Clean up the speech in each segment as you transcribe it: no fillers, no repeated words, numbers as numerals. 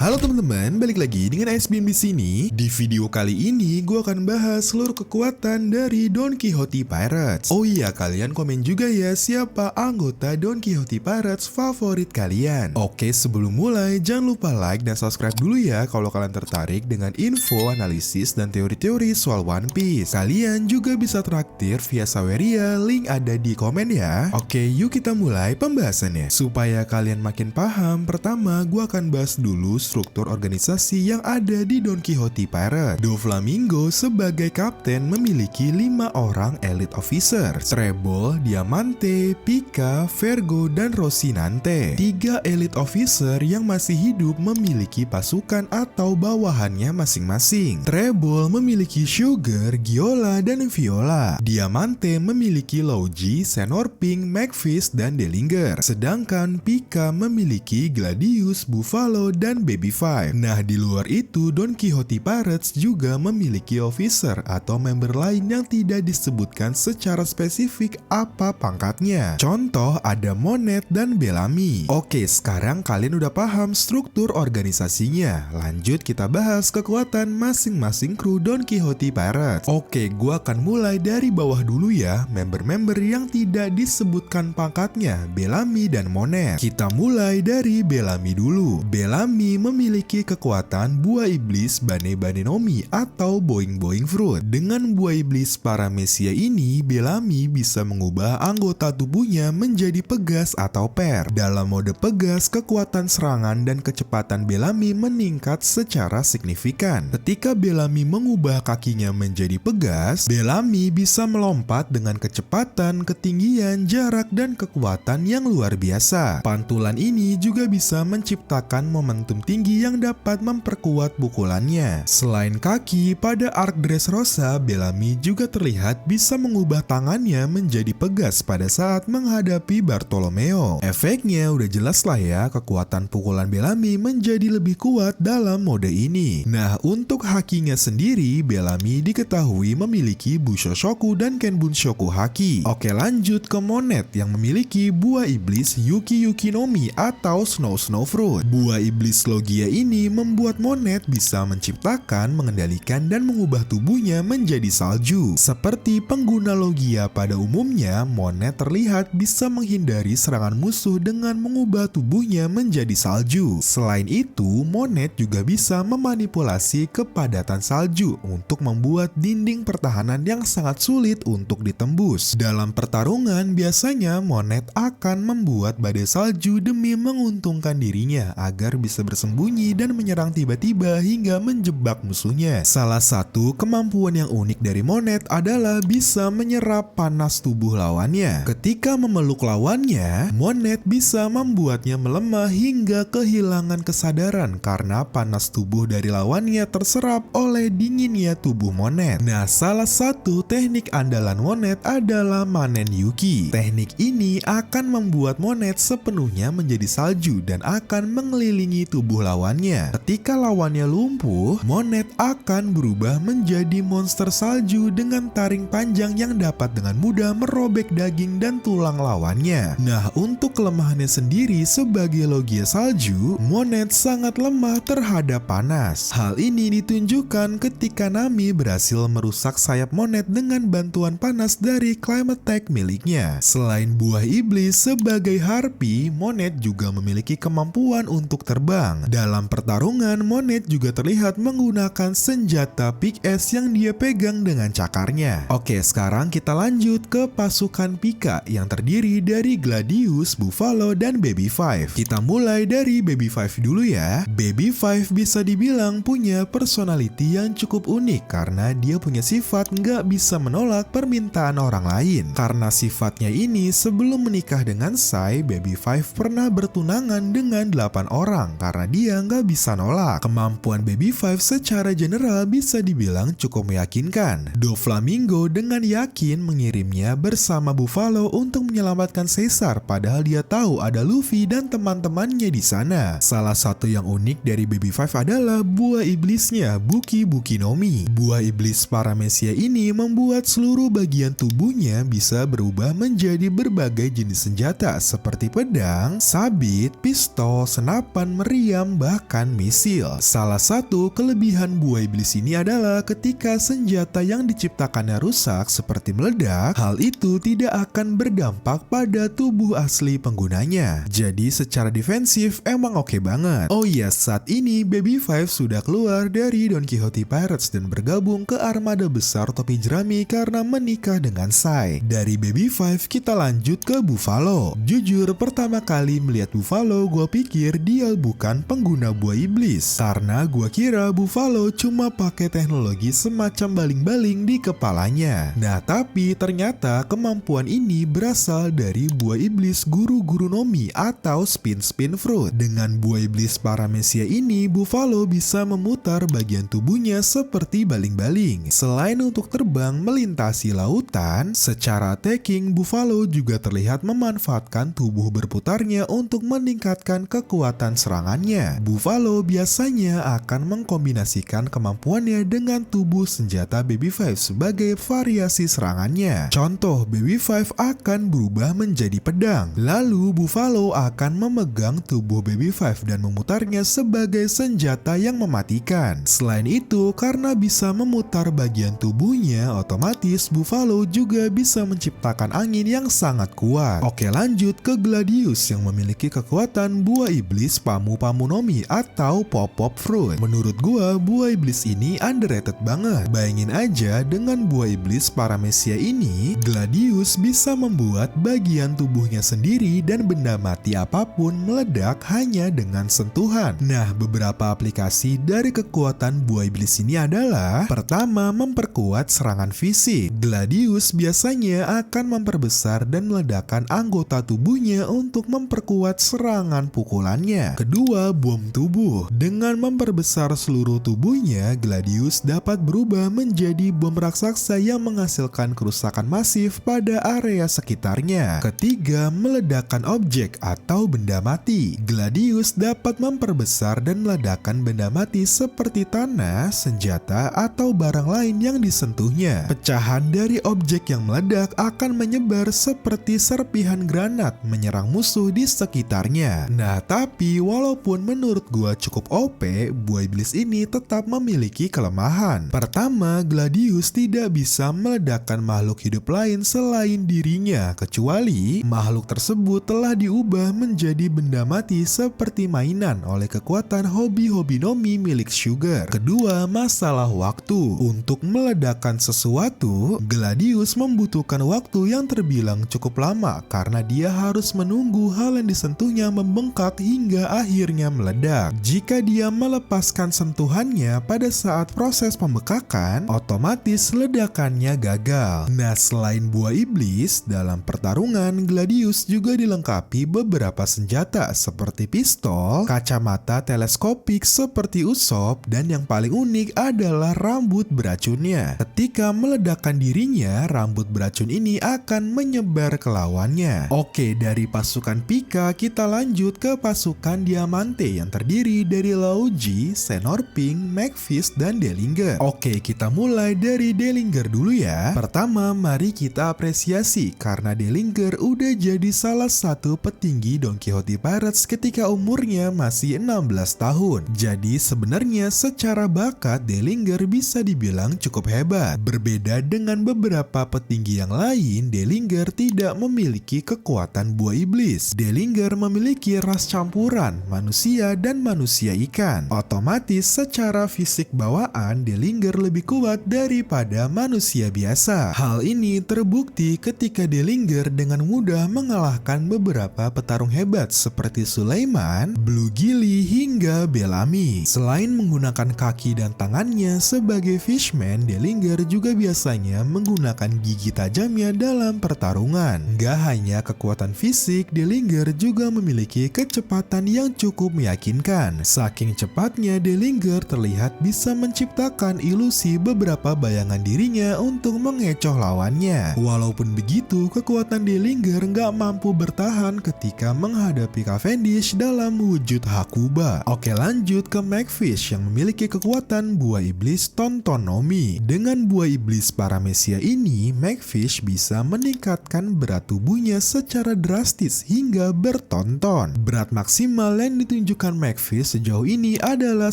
Halo teman-teman, balik lagi dengan SBM di sini. Di video kali ini gue akan bahas seluruh kekuatan dari Don Quixote Pirates. Oh iya, kalian komen juga ya siapa anggota Don Quixote Pirates favorit kalian. Oke, sebelum mulai jangan lupa like dan subscribe dulu ya kalau kalian tertarik dengan info, analisis, dan teori-teori soal One Piece. Kalian juga bisa traktir via Saweria, link ada di komen ya. Oke, yuk kita mulai pembahasannya. Supaya kalian makin paham, pertama gue akan bahas dulu struktur organisasi yang ada di Don Quixote Pirates. Doflamingo sebagai kapten memiliki 5 orang elite officer: Treble, Diamante, Pika, Vergo, dan Rocinante. 3 elite officer yang masih hidup memiliki pasukan atau bawahannya masing-masing. Treble memiliki Sugar, Giola, dan Viola. Diamante memiliki Logi, Senorping, Macfish, dan Delinger. Sedangkan Pika memiliki Gladius, Buffalo, dan Baby Five. Nah, di luar itu, Don Quixote Pirates juga memiliki officer atau member lain yang tidak disebutkan secara spesifik apa pangkatnya. Contoh, ada Monet dan Bellamy. Oke, sekarang kalian udah paham struktur organisasinya. Lanjut kita bahas kekuatan masing-masing kru Don Quixote Pirates. Oke, gua akan mulai dari bawah dulu ya. Member-member yang tidak disebutkan pangkatnya, Bellamy dan Monet. Kita mulai dari Bellamy dulu. Bellamy memiliki kekuatan buah iblis Bane Nomi atau Boing Fruit. Dengan buah iblis Paramecia ini, Bellamy bisa mengubah anggota tubuhnya menjadi pegas atau per. Dalam mode pegas, kekuatan serangan dan kecepatan Bellamy meningkat secara signifikan. Ketika Bellamy mengubah kakinya menjadi pegas, Bellamy bisa melompat dengan kecepatan, ketinggian, jarak, dan kekuatan yang luar biasa. Pantulan ini juga bisa menciptakan momentum tinggi yang dapat memperkuat pukulannya. Selain kaki, pada Arc Dressrosa, Bellamy juga terlihat bisa mengubah tangannya menjadi pegas pada saat menghadapi Bartolomeo. Efeknya udah jelas lah ya, kekuatan pukulan Bellamy menjadi lebih kuat dalam mode ini. Nah, untuk hakinya sendiri, Bellamy diketahui memiliki Bushoshoku dan Kenbunshoku haki. Oke, lanjut ke Monet yang memiliki buah iblis Yuki Nomi atau Snow Fruit. Buah iblis Logia ini membuat Monet bisa menciptakan, mengendalikan, dan mengubah tubuhnya menjadi salju. Seperti pengguna Logia pada umumnya, Monet terlihat bisa menghindari serangan musuh dengan mengubah tubuhnya menjadi salju. Selain itu, Monet juga bisa memanipulasi kepadatan salju untuk membuat dinding pertahanan yang sangat sulit untuk ditembus. Dalam pertarungan, biasanya Monet akan membuat badai salju demi menguntungkan dirinya agar bisa bersembunyi dan menyerang tiba-tiba hingga menjebak musuhnya. Salah satu kemampuan yang unik dari Monet adalah bisa menyerap panas tubuh lawannya. Ketika memeluk lawannya, Monet bisa membuatnya melemah hingga kehilangan kesadaran karena panas tubuh dari lawannya terserap oleh dinginnya tubuh Monet. Nah, salah satu teknik andalan Monet adalah Manen Yuki. Teknik ini akan membuat Monet sepenuhnya menjadi salju dan akan mengelilingi tubuh lawannya. Ketika lawannya lumpuh, Monet akan berubah menjadi monster salju dengan taring panjang yang dapat dengan mudah merobek daging dan tulang lawannya. Nah, untuk kelemahannya sendiri sebagai Logia salju, Monet sangat lemah terhadap panas. Hal ini ditunjukkan ketika Nami berhasil merusak sayap Monet dengan bantuan panas dari climate tech miliknya. Selain buah iblis sebagai harpi, Monet juga memiliki kemampuan untuk terbang. Dalam pertarungan, Monet juga terlihat menggunakan senjata pickaxe yang dia pegang dengan cakarnya. Oke, sekarang kita lanjut ke pasukan Pika yang terdiri dari Gladius, Buffalo, dan Baby Five. Kita mulai dari Baby Five dulu ya. Baby Five bisa dibilang punya personality yang cukup unik karena dia punya sifat nggak bisa menolak permintaan orang lain. Karena sifatnya ini, sebelum menikah dengan Sai, Baby Five pernah bertunangan dengan 8 orang karena dia nggak bisa nolak. Kemampuan Baby Five secara general bisa dibilang cukup meyakinkan. Doflamingo dengan yakin mengirimnya bersama Buffalo untuk menyelamatkan Caesar, padahal dia tahu ada Luffy dan teman-temannya di sana. Salah satu yang unik dari Baby Five adalah buah iblisnya, Buki Nomi. Buah iblis Paramecia ini membuat seluruh bagian tubuhnya bisa berubah menjadi berbagai jenis senjata seperti pedang, sabit, pistol, senapan, meriam, bahkan Navy Seal. Salah satu kelebihan buah iblis ini adalah ketika senjata yang diciptakannya rusak seperti meledak, hal itu tidak akan berdampak pada tubuh asli penggunanya. Jadi secara defensif emang oke banget. Oh iya, saat ini Baby Five sudah keluar dari Don Quixote Pirates dan bergabung ke armada besar topi jerami karena menikah dengan Sai. Dari Baby Five kita lanjut ke Buffalo. Jujur pertama kali melihat Buffalo gue pikir dia bukan pengguna buah iblis, karena gue kira Buffalo cuma pakai teknologi semacam baling-baling di kepalanya. Nah tapi ternyata kemampuan ini berasal dari buah iblis guru-guru Nomi atau spin fruit. Dengan buah iblis Paramecia ini, Buffalo bisa memutar bagian tubuhnya seperti baling-baling. Selain untuk terbang melintasi lautan, secara attacking Buffalo juga terlihat memanfaatkan tubuh berputarnya untuk meningkatkan kekuatan serangannya. Buffalo biasanya akan mengkombinasikan kemampuannya dengan tubuh senjata Baby Five sebagai variasi serangannya. Contoh, Baby Five akan berubah menjadi pedang, lalu Buffalo akan memegang tubuh Baby Five dan memutarnya sebagai senjata yang mematikan. Selain itu, karena bisa memutar bagian tubuhnya, otomatis Buffalo juga bisa menciptakan angin yang sangat kuat. Oke, lanjut ke Gladius yang memiliki kekuatan buah iblis Pamu Nomi atau Pop Fruit. Menurut gua, buah iblis ini underrated banget. Bayangin aja, dengan buah iblis Paramecia ini, Gladius bisa membuat bagian tubuhnya sendiri dan benda mati apapun meledak hanya dengan sentuhan. Nah, beberapa aplikasi dari kekuatan buah iblis ini adalah: pertama, memperkuat serangan fisik. Gladius biasanya akan memperbesar dan meledakkan anggota tubuhnya untuk memperkuat serangan pukulannya. Kedua, bom tubuh. Dengan memperbesar seluruh tubuhnya, Gladius dapat berubah menjadi bom raksasa yang menghasilkan kerusakan masif pada area sekitarnya. Ketiga, meledakkan objek atau benda mati. Gladius dapat memperbesar dan meledakkan benda mati seperti tanah, senjata, atau barang lain yang disentuhnya. Pecahan dari objek yang meledak akan menyebar seperti serpihan granat menyerang musuh di sekitarnya. Nah, tapi walaupun menurut gua cukup OP, buah iblis ini tetap memiliki kelemahan. Pertama, Gladius tidak bisa meledakkan makhluk hidup lain selain dirinya, kecuali makhluk tersebut telah diubah menjadi benda mati seperti mainan oleh kekuatan hobi-hobi Nomi milik Sugar. Kedua, masalah waktu. Untuk meledakkan sesuatu, Gladius membutuhkan waktu yang terbilang cukup lama karena dia harus menunggu hal yang disentuhnya membengkak hingga akhirnya meledak. Jika dia melepaskan sentuhannya pada saat proses pembekakan, otomatis ledakannya gagal. Nah, selain buah iblis, dalam pertarungan Gladius juga dilengkapi beberapa senjata seperti pistol, kacamata teleskopik seperti Usopp, dan yang paling unik adalah rambut beracunnya. Ketika meledakkan dirinya, rambut beracun ini akan menyebar ke lawannya. Oke, dari pasukan Pika kita lanjut ke pasukan Diamante yang terdiri dari Laoji, Senorping, Magfish, dan Dellinger. Oke, kita mulai dari Dellinger dulu ya. Pertama, mari kita apresiasi karena Dellinger udah jadi salah satu petinggi Don Quixote Pirates ketika umurnya masih 16 tahun. Jadi sebenarnya secara bakat Dellinger bisa dibilang cukup hebat. Berbeda dengan beberapa petinggi yang lain, Dellinger tidak memiliki kekuatan buah iblis. Dellinger memiliki ras campuran manusia dan manusia ikan. Otomatis secara fisik bawaan Dellinger lebih kuat daripada manusia biasa. Hal ini terbukti ketika Dellinger dengan mudah mengalahkan beberapa petarung hebat seperti Sulaiman, Blue Gilly, hingga Bellamy. Selain menggunakan kaki dan tangannya sebagai fishman, Dellinger juga biasanya menggunakan gigi tajamnya dalam pertarungan. Gak hanya kekuatan fisik, Dellinger juga memiliki kecepatan yang cukup meyakinkan. Saking cepatnya, Dellinger terlihat bisa menciptakan ilusi beberapa bayangan dirinya untuk mengecoh lawannya. Walaupun begitu, kekuatan Dellinger nggak mampu bertahan ketika menghadapi Cavendish dalam wujud Hakuba. Oke, lanjut ke Magfish yang memiliki kekuatan buah iblis Tontonomi. Dengan buah iblis Paramecia ini, Magfish bisa meningkatkan berat tubuhnya secara drastis hingga bertonton. Berat maksimal yang ditunjukkan Magfish sejauh ini adalah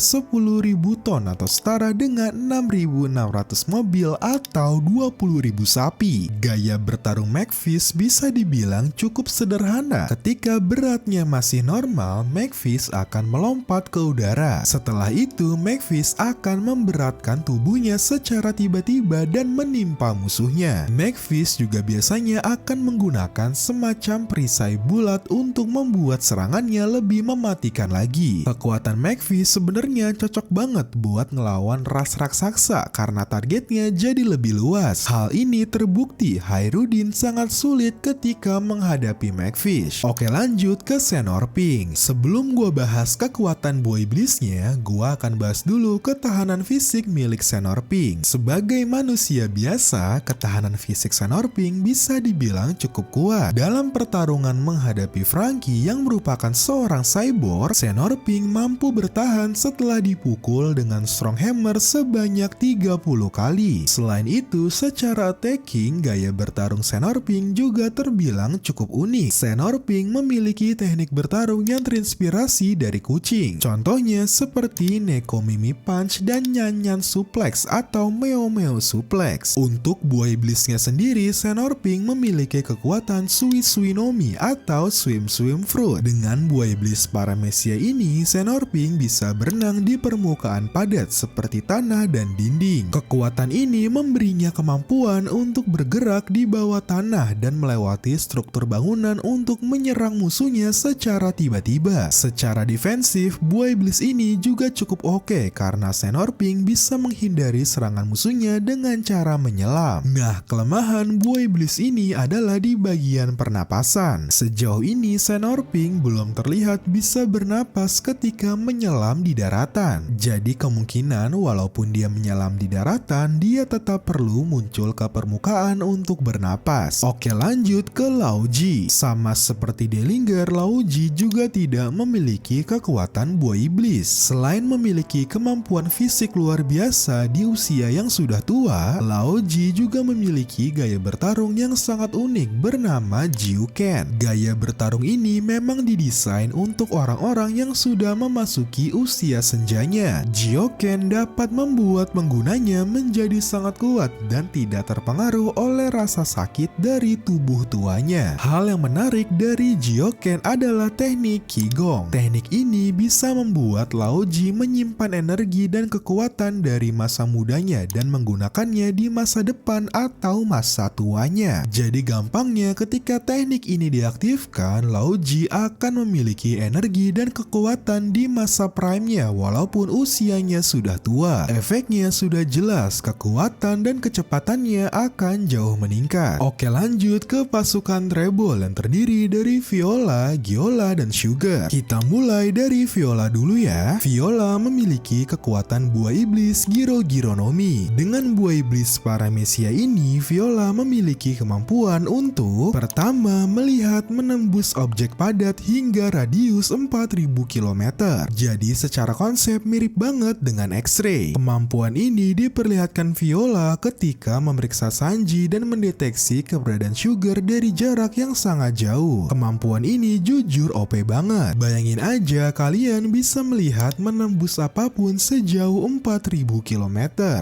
10.000 ton atau setara dengan 6.600 mobil atau 20.000 sapi. Gaya bertarung McFish bisa dibilang cukup sederhana. Ketika beratnya masih normal, McFish akan melompat ke udara. Setelah itu, McFish akan memberatkan tubuhnya secara tiba-tiba dan menimpa musuhnya. McFish juga biasanya akan menggunakan semacam perisai bulat untuk membuat serangannya lebih mematikan lagi. Kekuatan McFish sebenarnya cocok banget buat ngelawan ras raksasa karena targetnya jadi lebih luas. Hal ini terbukti Hairudin sangat sulit ketika menghadapi McFish. Oke, lanjut ke Senor Pink. Sebelum gua bahas kekuatan buah iblisnya, gua akan bahas dulu ketahanan fisik milik Senor Pink. Sebagai manusia biasa, ketahanan fisik Senor Pink bisa dibilang cukup kuat. Dalam pertarungan menghadapi Franky yang merupakan seorang cyborg, Senor Pink mampu bertahan setelah dipukul dengan strong hammer sebanyak 30 kali. Selain itu, secara attacking, gaya bertarung Senor Pink juga terbilang cukup unik. Senor Pink memiliki teknik bertarung yang terinspirasi dari kucing. Contohnya seperti Neko Mimi Punch dan Nyanyan Suplex atau Meo Meo Suplex. Untuk buah iblisnya sendiri, Senor Pink memiliki kekuatan Sui Sui no Mi atau Swim Swim Fruit. Dengan buah iblis Paramecia ini, Senor Pink bisa berenang di permukaan padat seperti tanah dan dinding. Kekuatan ini memberinya kemampuan untuk bergerak di bawah tanah dan melewati struktur bangunan untuk menyerang musuhnya secara tiba-tiba. Secara defensif, buah iblis ini juga cukup oke karena Senor Pink bisa menghindari serangan musuhnya dengan cara menyelam. Nah, kelemahan buah iblis ini adalah di bagian pernapasan. Sejauh ini Senor Pink belum terlihat bisa bernapas ketika menyelam di daratan. Jadi kemungkinan walaupun dia menyelam di daratan, dia tetap perlu muncul ke permukaan untuk bernapas. Oke, lanjut ke Laoji. Sama seperti Dellinger, Laoji juga tidak memiliki kekuatan buah iblis. Selain memiliki kemampuan fisik luar biasa di usia yang sudah tua, Laoji juga memiliki gaya bertarung yang sangat unik bernama Jiuken. Gaya bertarung ini memang didesain untuk orang-orang yang sudah memasuki usia senjanya. Jiuken dapat membuat penggunanya menjadi sangat kuat dan tidak terpengaruh oleh rasa sakit dari tubuh tuanya. Hal yang menarik dari Jiuken adalah teknik Qigong. Teknik ini bisa membuat Laoji menyimpan energi dan kekuatan dari masa mudanya dan menggunakannya di masa depan atau masa tuanya. Jadi gampangnya ketika teknik ini diaktifkan, Laoji akan memiliki energi dan kekuatan di masa prime-nya walaupun usianya sudah tua. Efeknya sudah jelas, kekuatan dan kecepatannya akan jauh meningkat. Oke, lanjut ke pasukan Treble yang terdiri dari Viola, Giola, dan Sugar. Kita mulai dari Viola dulu ya. Viola memiliki kekuatan buah iblis Giro Giro no Mi. Dengan buah iblis Paramecia ini, Viola memiliki kemampuan untuk pertama, melihat menembus objek padat hingga radius 4.000 km. Jadi secara konsep mirip banget dengan X-ray. Kemampuan ini diperlihatkan Viola ketika memeriksa Sanji dan mendeteksi keberadaan Sugar dari jarak yang sangat jauh. Kemampuan ini jujur OP banget. Bayangin aja kalian bisa melihat menembus apapun sejauh 4.000 km.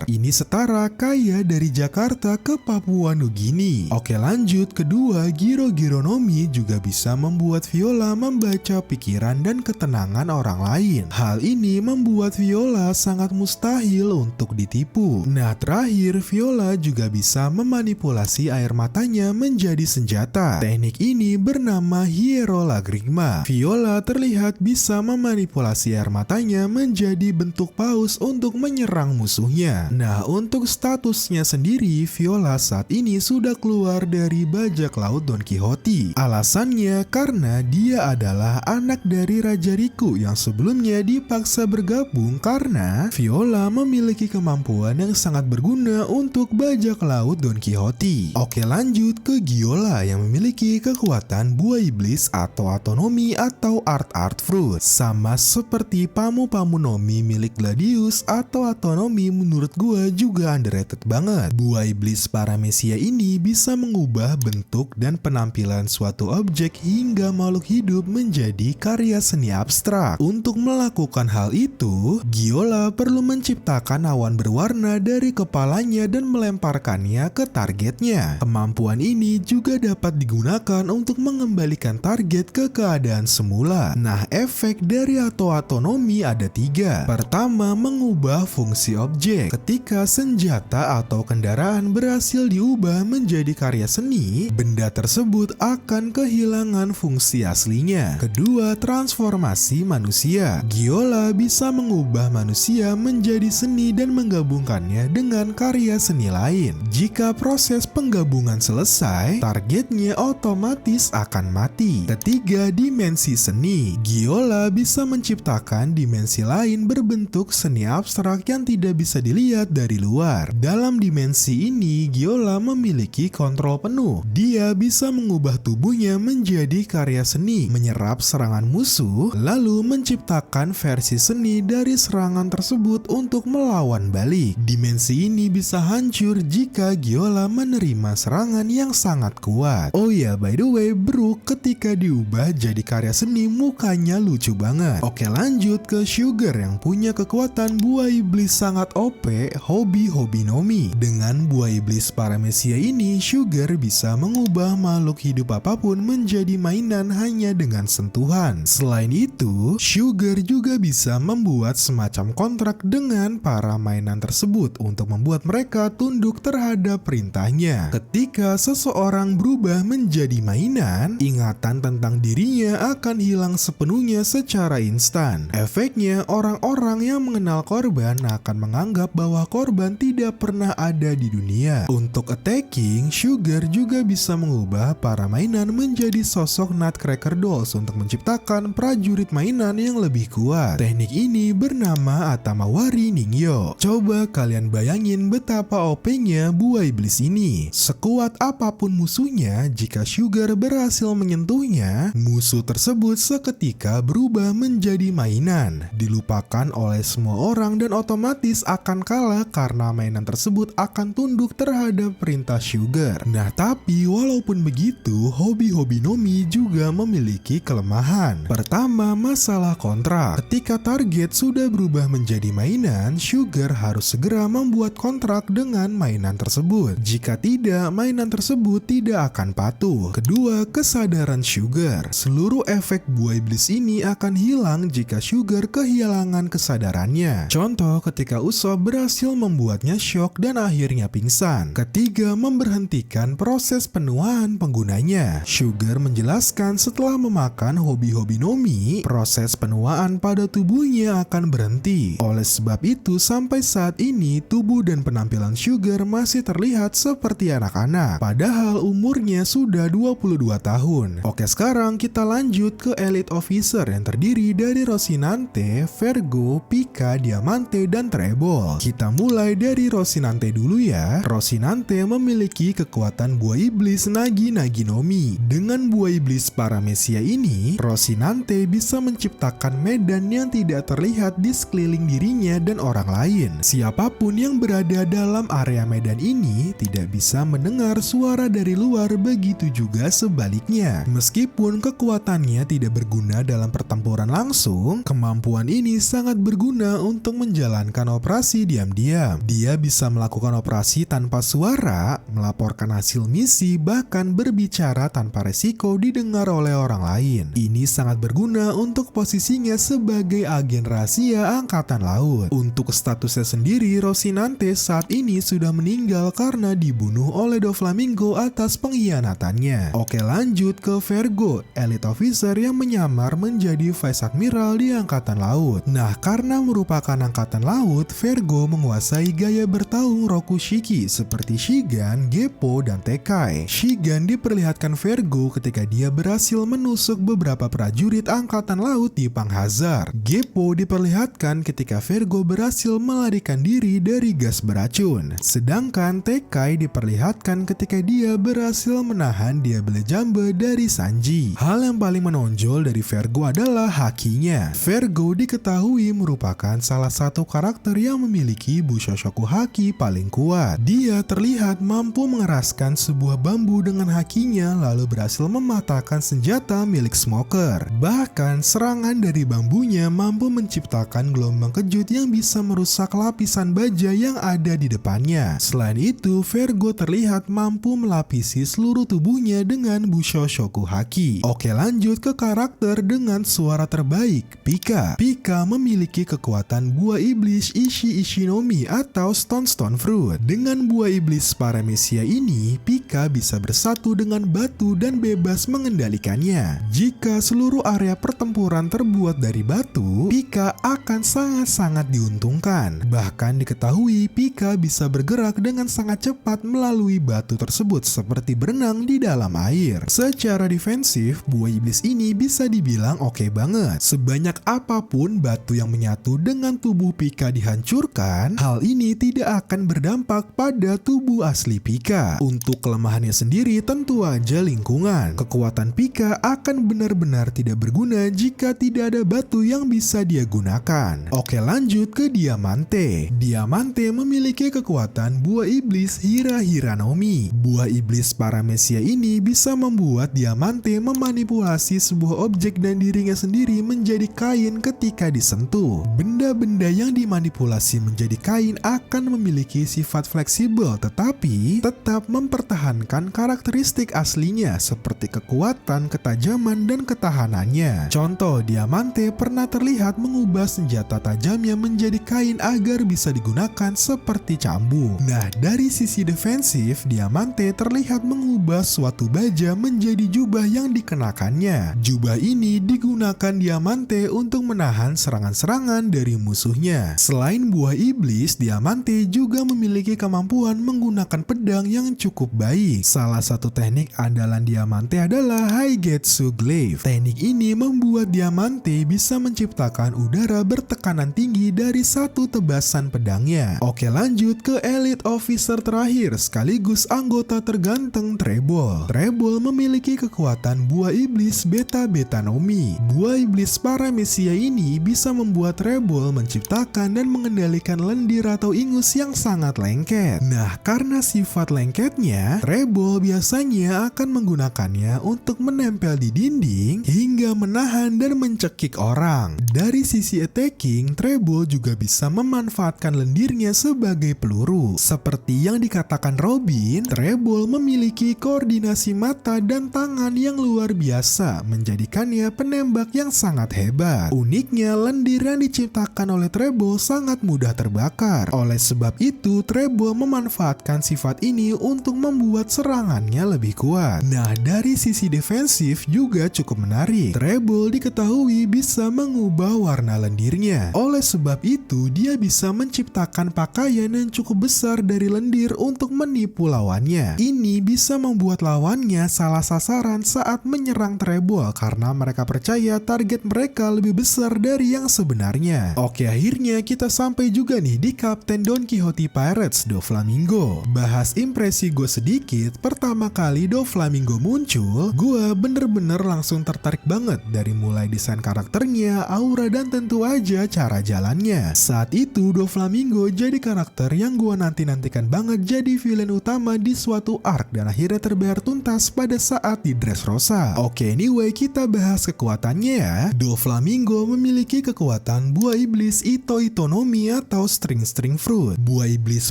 Ini setara kayak dari Jakarta ke Papua Nugini. Oke, lanjut. Kedua, Giro Giro no Mi juga bisa membuat Viola membaca pikiran dan ketenangan orang lain. Hal ini membuat Viola sangat mustahil untuk ditipu. Nah, terakhir, Viola juga bisa memanipulasi air matanya menjadi senjata. Teknik ini bernama Hierolagrima. Viola terlihat bisa memanipulasi air matanya menjadi bentuk paus untuk menyerang musuhnya. Nah, untuk statusnya sendiri, Viola saat ini sudah keluar dari bajak laut Don Quixote. Alasannya karena dia adalah anak dari Raja Riku yang sebelumnya dipaksa bergabung karena Viola memiliki kemampuan yang sangat berguna untuk bajak laut Don Quixote. Oke, lanjut ke Giola yang memiliki kekuatan buah iblis atau autonomi atau art fruit. Sama seperti Pamu no Mi milik Gladius, atau autonomi menurut gua juga underrated banget. Buah iblis Paramecia ini bisa mengubah bentuk dan penampilan suatu objek hingga makhluk hidup menjadi karya seni abstrak. Untuk melakukan hal itu, Giola perlu menciptakan awan berwarna dari kepalanya dan melemparkannya ke targetnya. Kemampuan ini juga dapat digunakan untuk mengembalikan target ke keadaan semula. Nah, efek dari autonomi ada 3. Pertama, mengubah fungsi objek. Ketika senjata atau kendaraan berhasil diubah menjadi karya seni, benda tersebut akan kehilangan fungsi aslinya. Kedua, transformasi manusia. Giola bisa mengubah manusia menjadi seni dan menggabungkannya dengan karya seni lain. Jika proses penggabungan selesai, targetnya otomatis akan mati. Ketiga, dimensi seni. Giola bisa menciptakan dimensi lain berbentuk seni abstrak yang tidak bisa dilihat dari luar. Dalam dimensi ini, Giola memiliki kontrol penuh. Dia bisa mengubah tubuhnya menjadi karya seni, menyerap serangan musuh, lalu menciptakan versi seni dari serangan tersebut untuk melawan balik. Dimensi ini bisa hancur jika Giola menerima serangan yang sangat kuat. Oh ya, by the way bro, ketika diubah jadi karya seni mukanya lucu banget. Oke, lanjut ke Sugar yang punya kekuatan buah iblis sangat OP, Hobi Nomi. Dengan buah iblis paramesia ini, Sugar bisa mengubah makhluk hidup apapun menjadi mainan hanya dengan sentuhan. Selain itu, Sugar juga bisa membuat semacam kontrak dengan para mainan tersebut untuk membuat mereka tunduk terhadap perintahnya. Ketika seseorang berubah menjadi mainan, ingatan tentang dirinya akan hilang sepenuhnya secara instan. Efeknya, orang-orang yang mengenal korban akan menganggap bahwa korban tidak pernah ada di dunia. Untuk attacking, Sugar juga bisa mengubah para mainan menjadi sosok Nutcracker Dolls untuk menciptakan prajurit mainan yang lebih kuat. Teknik ini bernama Atamawari Ningyo. Coba kalian bayangin betapa OP-nya buah iblis ini. Sekuat apapun musuhnya, jika Sugar berhasil menyentuhnya, musuh tersebut seketika berubah menjadi mainan, dilupakan oleh semua orang dan otomatis akan kalah karena mainan tersebut akan tunduk terhadap perintah Sugar. Nah, tapi walaupun begitu, Hobi Nomi juga memiliki kelemahan. Pertama, masalah kontrak. Ketika target sudah berubah menjadi mainan, Sugar harus segera membuat kontrak dengan mainan tersebut. Jika tidak, mainan tersebut tidak akan patuh. Kedua, kesadaran Sugar. Seluruh efek buah iblis ini akan hilang jika Sugar kehilangan kesadarannya. Contoh, ketika Usopp berhasil membuatnya shock dan akhirnya pingsan. Ketiga, memberhentikan proses penuaan penggunanya. Sugar menjelaskan setelah memakan Hobi Nomi, proses penuaan pada tubuhnya akan berhenti. Oleh sebab itu, sampai saat ini tubuh dan penampilan Sugar masih terlihat seperti anak-anak, padahal umurnya sudah 22 tahun. Oke, sekarang kita lanjut ke Elite Officer yang terdiri dari Rocinante, Vergo, Pika, Diamante, dan Treble. Kita mulai dari Rocinante dulu ya. Rocinante memiliki kekuatan buah iblis Nagi Nomi. Dengan buah iblis paramesia ini, Rocinante bisa menciptakan medan yang tidak terlihat di sekeliling dirinya dan orang lain. Siapapun yang berada dalam area medan ini tidak bisa mendengar suara dari luar, begitu juga sebaliknya. Meskipun kekuatannya tidak berguna dalam pertempuran langsung, kemampuan ini sangat berguna untuk menjalankan operasi diam-diam. Dia bisa melakukan operasi tanpa suara, melaporkan hasil misi, bahkan berbicara tanpa resiko didengar oleh orang lain. Ini sangat berguna untuk posisinya sebagai agen rahasia Angkatan Laut. Untuk statusnya sendiri, Rocinante saat ini sudah meninggal karena dibunuh oleh Doflamingo atas pengkhianatannya. Oke, lanjut ke Vergo, Elite Officer yang menyamar menjadi Vice Admiral di Angkatan Laut. Nah, karena merupakan Angkatan Laut, Vergo menguasai gaya bertaung Rokushiki seperti Shigan, Geppo, dan Tekai. Shigan diperlihatkan Vergo ketika dia berhasil menusuk beberapa prajurit Angkatan Laut di Panghazar. Geppo diperlihatkan ketika Vergo berhasil melarikan diri dari gas beracun. Sedangkan Tekai diperlihatkan ketika dia berhasil menahan Diable Jambe dari Sanji. Hal yang paling menonjol dari Vergo adalah hakinya. Vergo diketahui merupakan salah satu karakter yang memiliki Bushoshoku haki paling kuat. Dia terlihat mampu mengeraskan sebuah bambu dengan hakinya lalu berhasil mematahkan senjata milik Smoker. Bahkan serangan Serangan dari bambunya mampu menciptakan gelombang kejut yang bisa merusak lapisan baja yang ada di depannya. Selain itu, Vergo terlihat mampu melapisi seluruh tubuhnya dengan Busho Shoku Haki. Oke, lanjut ke karakter dengan suara terbaik, Pika. Pika memiliki kekuatan buah iblis Ishi Ishinomi atau Stone Fruit. Dengan buah iblis Paramecia ini, Pika bisa bersatu dengan batu dan bebas mengendalikannya. Jika seluruh area pertempuran terbuat dari batu, Pika akan sangat-sangat diuntungkan. Bahkan diketahui Pika bisa bergerak dengan sangat cepat melalui batu tersebut seperti berenang di dalam air. Secara defensif, buah iblis ini bisa dibilang oke banget. Sebanyak apapun batu yang menyatu dengan tubuh Pika dihancurkan, hal ini tidak akan berdampak pada tubuh asli Pika. Untuk kelemahannya sendiri tentu aja lingkungan. Kekuatan Pika akan benar-benar tidak berguna jika tidak ada batu yang bisa dia gunakan. Oke, lanjut ke Diamante. Diamante memiliki kekuatan buah iblis Hira Hiranomi. Buah iblis Paramecia ini bisa membuat Diamante memanipulasi sebuah objek dan dirinya sendiri menjadi kain ketika disentuh. Benda-benda yang dimanipulasi menjadi kain akan memiliki sifat fleksibel tetapi tetap mempertahankan karakteristik aslinya seperti kekuatan, ketajaman, dan ketahanannya. Contoh, Diamante pernah terlihat mengubah senjata tajamnya menjadi kain agar bisa digunakan seperti cambuk. Nah, dari sisi defensif, Diamante terlihat mengubah suatu baja menjadi jubah yang dikenakannya. Jubah ini digunakan Diamante untuk menahan serangan-serangan dari musuhnya. Selain buah iblis, Diamante juga memiliki kemampuan menggunakan pedang yang cukup baik. Salah satu teknik andalan Diamante adalah Haigetsu Glaive. Teknik ini membuat Diamante bisa menciptakan udara bertekanan tinggi dari satu tebasan pedangnya. Oke, lanjut ke Elite Officer terakhir sekaligus anggota terganteng, Trebol. Trebol memiliki kekuatan buah iblis Beta Nomi. Buah iblis Paramecia ini bisa membuat Trebol menciptakan dan mengendalikan lendir atau ingus yang sangat lengket. Nah, karena sifat lengketnya, Trebol biasanya akan menggunakannya untuk menempel di dinding hingga menahan dan mencekik orang. Dari sisi attacking, Trebol juga bisa memanfaatkan lendirnya sebagai peluru. Seperti yang dikatakan Robin, Trebol memiliki koordinasi mata dan tangan yang luar biasa, menjadikannya penembak yang sangat hebat. Uniknya, lendir yang diciptakan oleh Trebol sangat mudah terbakar. Oleh sebab itu, Trebol memanfaatkan sifat ini untuk membuat serangannya lebih kuat. Nah, dari sisi defensif juga cukup menarik. Trebol diketahui bisa mengubah warna lendirnya. Oleh sebab itu, dia bisa menciptakan pakaian yang cukup besar dari lendir untuk menipu lawannya. Ini bisa membuat lawannya salah sasaran saat menyerang Trebol karena mereka percaya target mereka lebih besar dari yang sebenarnya. Oke, akhirnya kita sampai juga nih di Kapten Don Quixote Pirates Doflamingo. Bahas impresi gue sedikit. Pertama kali Doflamingo muncul, gue bener-bener langsung tertarik banget dari mulai desain karakternya, aura, dan tentu aja cara jalannya. Saat itu Doflamingo jadi karakter yang gue nanti-nantikan banget jadi villain utama di suatu arc dan akhirnya terbayar tuntas pada saat di Dressrosa. Oke, anyway, kita bahas kekuatannya ya. Doflamingo memiliki kekuatan buah iblis Itonomi atau String Fruit. Buah iblis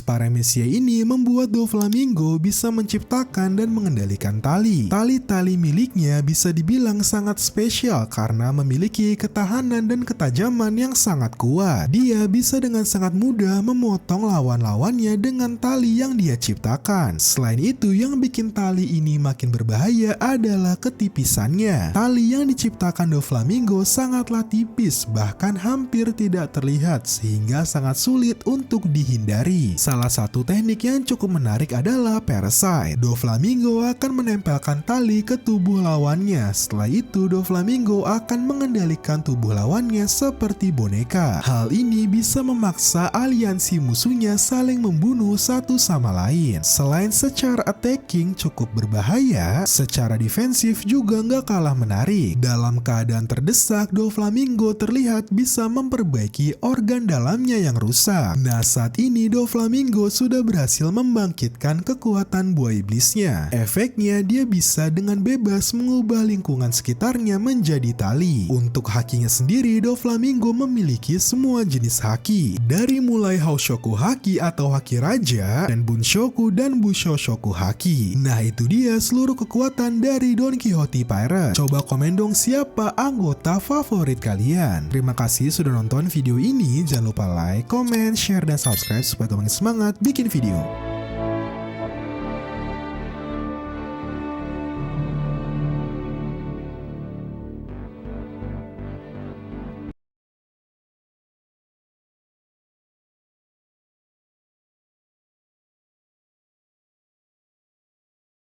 Paramecia ini membuat Doflamingo bisa menciptakan dan mengendalikan tali. Tali-tali miliknya bisa dibilang sangat spesial karena memiliki ketahanan dan ketajaman yang sangat kuat. Dia bisa dengan sangat mudah memotong lawan-lawannya dengan tali yang dia ciptakan. Selain itu, yang bikin tali ini makin berbahaya adalah ketipisannya. Tali yang diciptakan Doflamingo sangatlah tipis, bahkan hampir tidak terlihat sehingga sangat sulit untuk dihindari. Salah satu teknik yang cukup menarik adalah Parasite. Doflamingo akan menempelkan tali ke tubuh lawannya. Setelah itu, Doflamingo akan mengendalikan tubuh lawannya seperti boneka. Hal ini bisa memaksa aliansi musuhnya saling membunuh satu sama lain. Selain secara attacking cukup berbahaya, secara defensif juga nggak kalah menarik. Dalam keadaan terdesak, Doflamingo terlihat bisa memperbaiki organ dalamnya yang rusak. Nah, saat ini Doflamingo sudah berhasil membangkitkan kekuatan buah iblisnya. Efeknya, dia bisa dengan bebas mengubah lingkungan sekitarnya menjadi tali. Untuk hakinya sendiri, Doflamingo memiliki semua jenis haki, dari mulai Houshoku Haki atau Haki Raja, dan Bunshoku dan Bushoshoku Haki. Nah itu dia seluruh kekuatan dari Don Quixote Pirate. Coba komen dong siapa anggota favorit kalian. Terima kasih sudah nonton video ini, jangan lupa like, comment, share, dan subscribe supaya gue makin semangat bikin video.